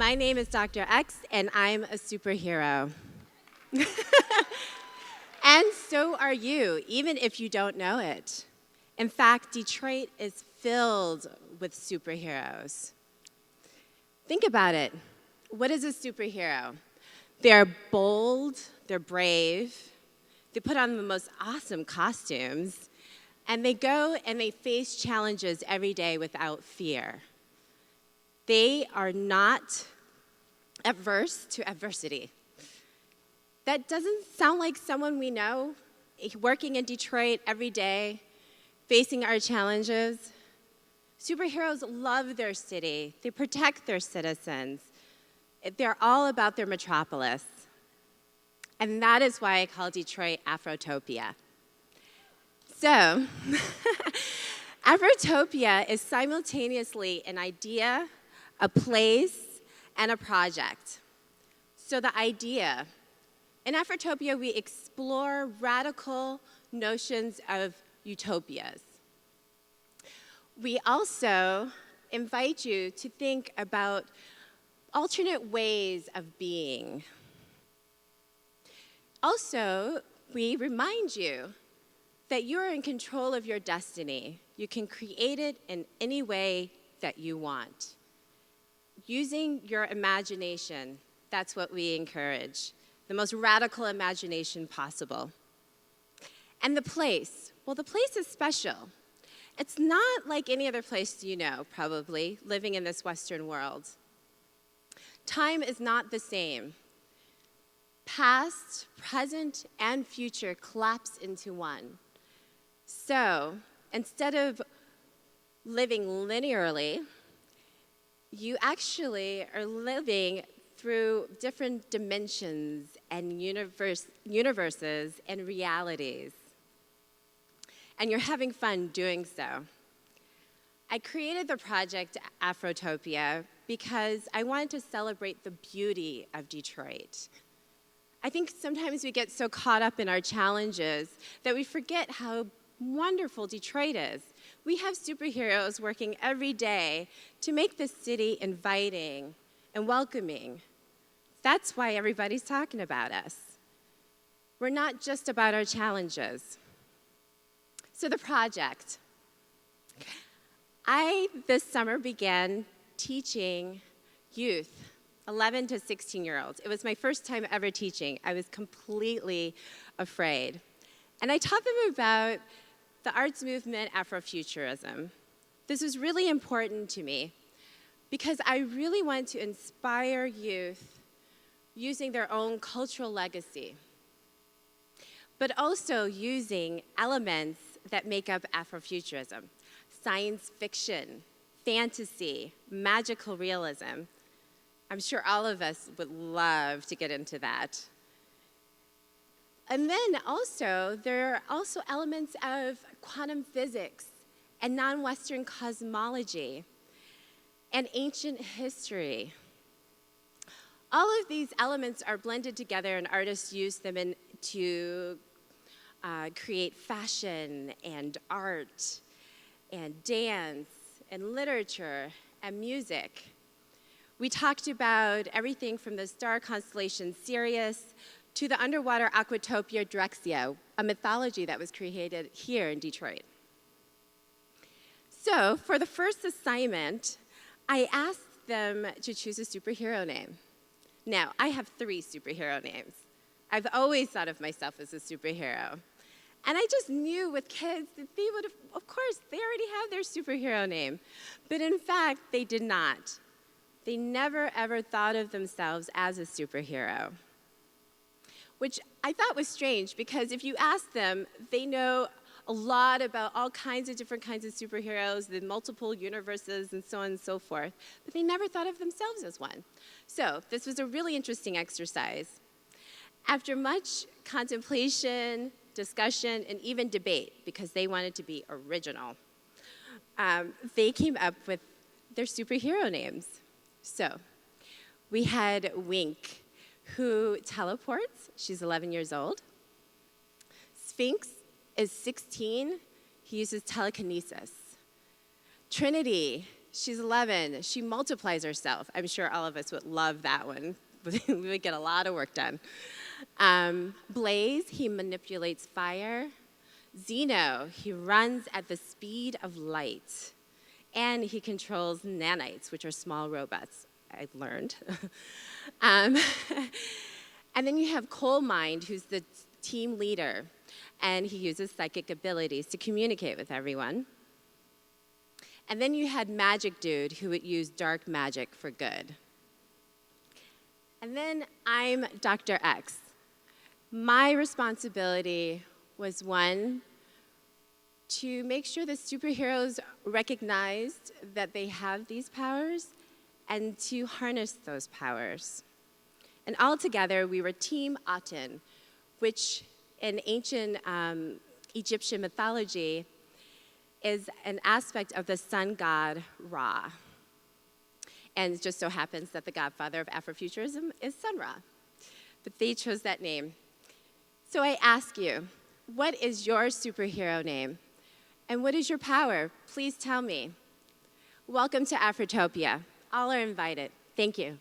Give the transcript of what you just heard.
My name is Dr. X, and I'm a superhero. And so are you, even if you don't know it. In fact, Detroit is filled with superheroes. Think about it. What is a superhero? They're bold, they're brave, they put on the most awesome costumes, and they go and they face challenges every day without fear. They are not averse to adversity. That doesn't sound like someone we know, working in Detroit every day, facing our challenges. Superheroes love their city. They protect their citizens. They're all about their metropolis. And that is why I call Detroit Afrotopia. So, Afrotopia is simultaneously an idea, a place, and a project. So the idea, in Afrotopia, we explore radical notions of utopias. We also invite you to think about alternate ways of being. Also, we remind you that you are in control of your destiny. You can create it in any way that you want. Using your imagination, that's what we encourage. The most radical imagination possible. And the place, well, the place is special. It's not like any other place you know, probably, living in this Western world. Time is not the same. Past, present, and future collapse into one. So, instead of living linearly, you actually are living through different dimensions and universes and realities. And you're having fun doing so. I created the project Afrotopia because I wanted to celebrate the beauty of Detroit. I think sometimes we get so caught up in our challenges that we forget how wonderful Detroit is. We have superheroes working every day to make this city inviting and welcoming. That's why everybody's talking about us. We're not just about our challenges. So the project. I, this summer, began teaching youth, 11 to 16-year-olds. It was my first time ever teaching. I was completely afraid. And I taught them about the arts movement, Afrofuturism. This was really important to me because I really want to inspire youth using their own cultural legacy, but also using elements that make up Afrofuturism: science fiction, fantasy, magical realism. I'm sure all of us would love to get into that. And then also, there are also elements of quantum physics and non-Western cosmology and ancient history. All of these elements are blended together, and artists use them to create fashion and art and dance and literature and music. We talked about everything from the star constellation Sirius to the underwater Aquatopia Drexia, a mythology that was created here in Detroit. So for the first assignment, I asked them to choose a superhero name. Now, I have 3 superhero names. I've always thought of myself as a superhero. And I just knew with kids that they would have, of course, they already have their superhero name. But in fact, they did not. They never, ever thought of themselves as a superhero, which I thought was strange because if you ask them, they know a lot about all kinds of different kinds of superheroes, the multiple universes, and so on and so forth, but they never thought of themselves as one. So this was a really interesting exercise. After much contemplation, discussion, and even debate, because they wanted to be original, they came up with their superhero names. So we had Wink, who teleports. She's 11 years old. Sphinx is 16. He uses telekinesis. Trinity she's 11. She multiplies herself. I'm sure all of us would love that one. We would get a lot of work done. Blaze, he manipulates fire. Zeno, he runs at the speed of light. And he controls nanites, which are small robots, I learned. And then you have Coal Mind, who's the team leader, and he uses psychic abilities to communicate with everyone. And then you had Magic Dude, who would use dark magic for good. And then I'm Dr. X. My responsibility was, one, to make sure the superheroes recognized that they have these powers and to harness those powers. And all together, we were Team Aten, which in ancient Egyptian mythology is an aspect of the sun god Ra. And it just so happens that the godfather of Afrofuturism is Sun Ra. But they chose that name. So I ask you, what is your superhero name? And what is your power? Please tell me. Welcome to Afrotopia. All are invited. Thank you.